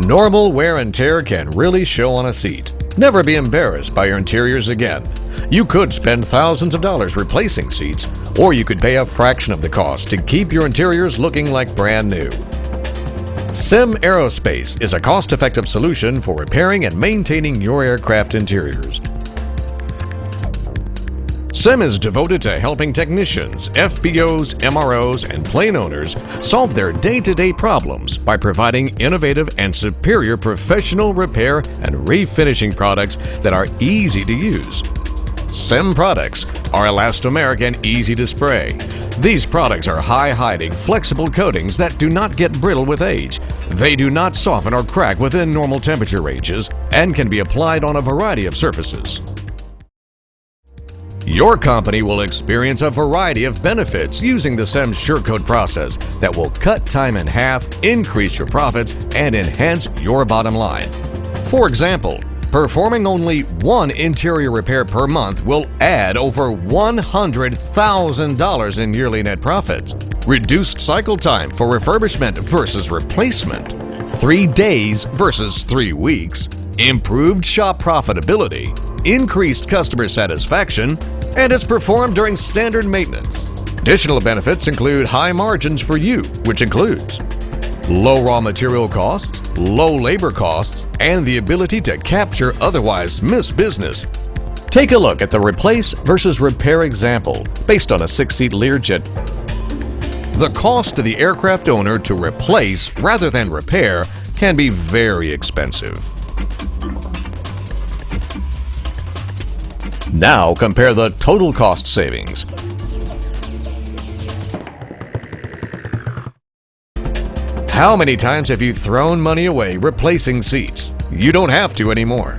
Normal wear and tear can really show on a seat. Never be embarrassed by your interiors again. You could spend thousands of dollars replacing seats, or you could pay a fraction of the cost to keep your interiors looking like brand new. SEM Aerospace is a cost-effective solution for repairing and maintaining your aircraft interiors. SEM is devoted to helping technicians, FBOs, MROs, and plane owners solve their day-to-day problems by providing innovative and superior professional repair and refinishing products that are easy to use. SEM products are elastomeric and easy to spray. These products are high-hiding, flexible coatings that do not get brittle with age. They do not soften or crack within normal temperature ranges and can be applied on a variety of surfaces. Your company will experience a variety of benefits using the SEM SURE-COAT process that will cut time in half, increase your profits, and enhance your bottom line. For example, performing only one interior repair per month will add over $100,000 in yearly net profits. Reduced cycle time for refurbishment versus replacement, 3 days versus 3 weeks, improved shop profitability, increased customer satisfaction, and is performed during standard maintenance. Additional benefits include high margins for you, which includes low raw material costs, low labor costs, and the ability to capture otherwise missed business. Take a look at the replace versus repair example based on a 6-seat Learjet. The cost to the aircraft owner to replace rather than repair can be very expensive. Now compare the total cost savings. How many times have you thrown money away replacing seats? You don't have to anymore.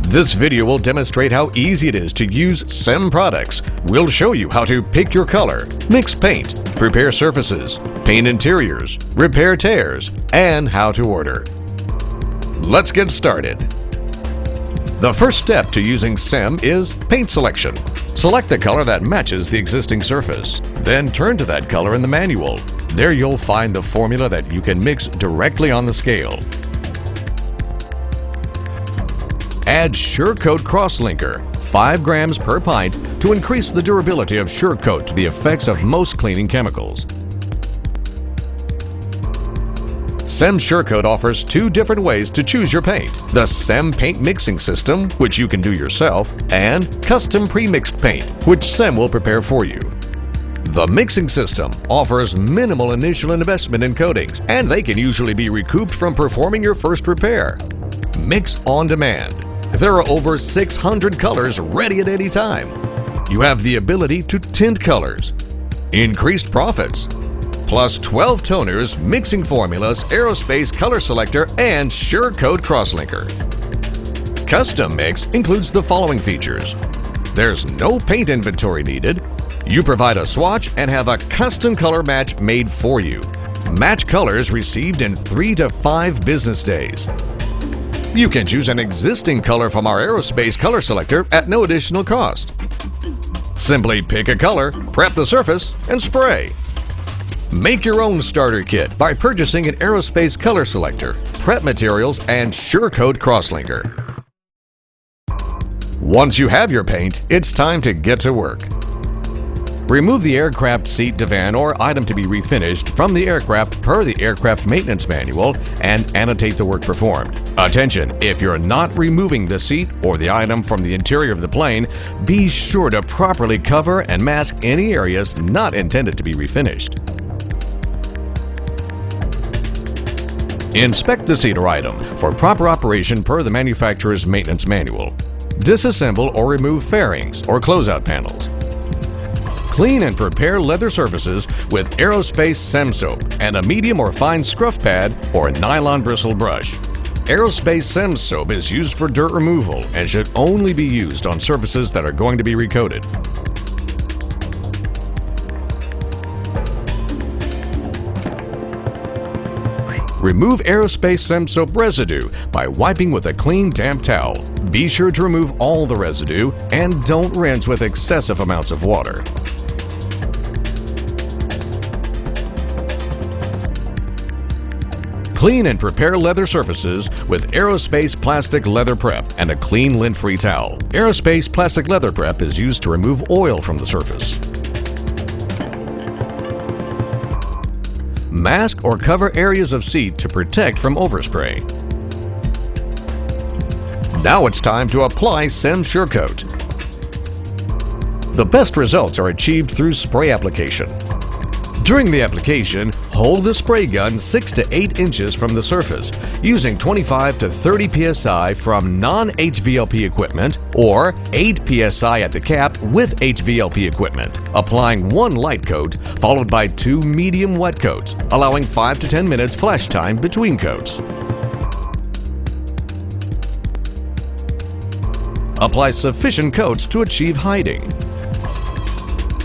This video will demonstrate how easy it is to use SEM products. We'll show you how to pick your color, mix paint, prepare surfaces, paint interiors, repair tears, and how to order. Let's get started. The first step to using SEM is paint selection. Select the color that matches the existing surface. Then turn to that color in the manual. There you'll find the formula that you can mix directly on the scale. Add SURE-COAT crosslinker, 5 grams per pint, to increase the durability of SURE-COAT to the effects of most cleaning chemicals. SEM SURE-COAT offers 2 different ways to choose your paint: the SEM paint mixing system, which you can do yourself, and custom pre-mixed paint, which SEM will prepare for you. The mixing system offers minimal initial investment in coatings, and they can usually be recouped from performing your first repair. Mix on demand. There are over 600 colors ready at any time. You have the ability to tint colors. Increased profits. Plus 12 toners, mixing formulas, aerospace color selector, and SURE-COAT crosslinker. Custom Mix includes the following features. There's no paint inventory needed. You provide a swatch and have a custom color match made for you. Match colors received in 3 to 5 business days. You can choose an existing color from our aerospace color selector at no additional cost. Simply pick a color, prep the surface, and spray. Make your own starter kit by purchasing an aerospace color selector, prep materials, and SURE-COAT crosslinker. Once you have your paint, it's time to get to work. Remove the aircraft seat, divan, or item to be refinished from the aircraft per the aircraft maintenance manual and annotate the work performed. Attention, if you're not removing the seat or the item from the interior of the plane, be sure to properly cover and mask any areas not intended to be refinished. Inspect the seat or item for proper operation per the manufacturer's maintenance manual. Disassemble or remove fairings or closeout panels. Clean and prepare leather surfaces with aerospace SEM soap and a medium or fine scruff pad or nylon bristle brush. Aerospace SEM soap is used for dirt removal and should only be used on surfaces that are going to be recoated. Remove aerospace SEM soap residue by wiping with a clean, damp towel. Be sure to remove all the residue and don't rinse with excessive amounts of water. Clean and prepare leather surfaces with AEROSPACE Plastic Leather Prep and a clean lint-free towel. AEROSPACE Plastic Leather Prep is used to remove oil from the surface. Mask or cover areas of seat to protect from overspray. Now it's time to apply SEM SURE-COAT. The best results are achieved through spray application. During the application, hold the spray gun 6 to 8 inches from the surface, using 25 to 30 psi from non-HVLP equipment or 8 psi at the cap with HVLP equipment, applying 1 light coat followed by 2 medium wet coats, allowing 5 to 10 minutes flash time between coats. Apply sufficient coats to achieve hiding.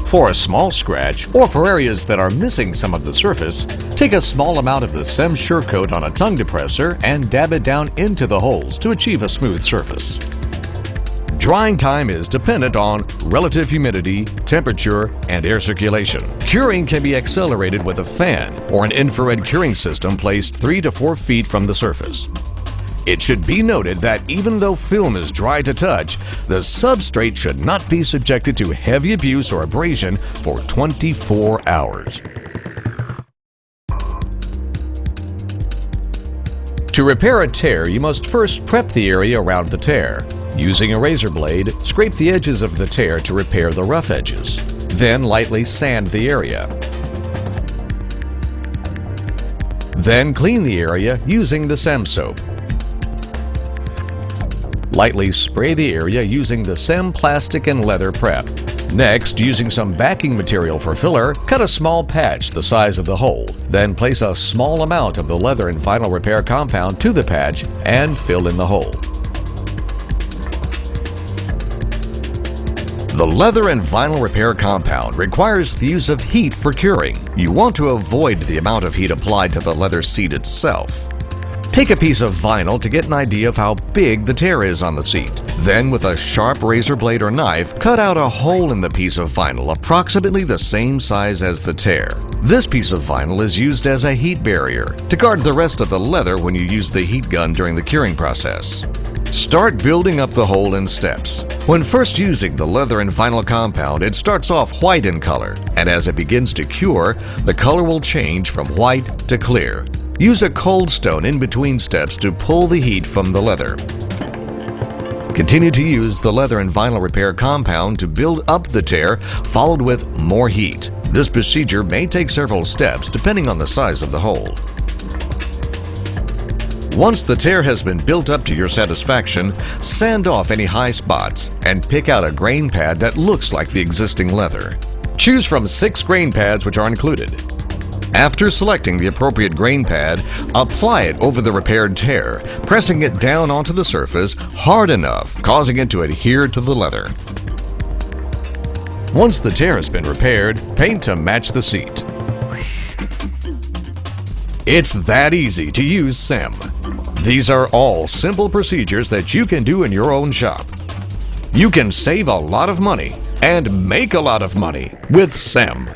For a small scratch, or for areas that are missing some of the surface, take a small amount of the SEM SURE-COAT on a tongue depressor and dab it down into the holes to achieve a smooth surface. Drying time is dependent on relative humidity, temperature, and air circulation. Curing can be accelerated with a fan or an infrared curing system placed 3 to 4 feet from the surface. It should be noted that even though film is dry to touch, the substrate should not be subjected to heavy abuse or abrasion for 24 hours. To repair a tear, you must first prep the area around the tear. Using a razor blade, scrape the edges of the tear to repair the rough edges. Then lightly sand the area. Then clean the area using the SEM soap. Lightly spray the area using the SEM plastic and leather prep. Next, using some backing material for filler, cut a small patch the size of the hole. Then place a small amount of the leather and vinyl repair compound to the patch and fill in the hole. The leather and vinyl repair compound requires the use of heat for curing. You want to avoid the amount of heat applied to the leather seat itself. Take a piece of vinyl to get an idea of how big the tear is on the seat. Then, with a sharp razor blade or knife, cut out a hole in the piece of vinyl approximately the same size as the tear. This piece of vinyl is used as a heat barrier to guard the rest of the leather when you use the heat gun during the curing process. Start building up the hole in steps. When first using the leather and vinyl compound, it starts off white in color, and as it begins to cure, the color will change from white to clear. Use a cold stone in between steps to pull the heat from the leather. Continue to use the leather and vinyl repair compound to build up the tear, followed with more heat. This procedure may take several steps depending on the size of the hole. Once the tear has been built up to your satisfaction, sand off any high spots and pick out a grain pad that looks like the existing leather. Choose from 6 grain pads which are included. After selecting the appropriate grain pad, apply it over the repaired tear, pressing it down onto the surface hard enough, causing it to adhere to the leather. Once the tear has been repaired, paint to match the seat. It's that easy to use SEM. These are all simple procedures that you can do in your own shop. You can save a lot of money and make a lot of money with SEM.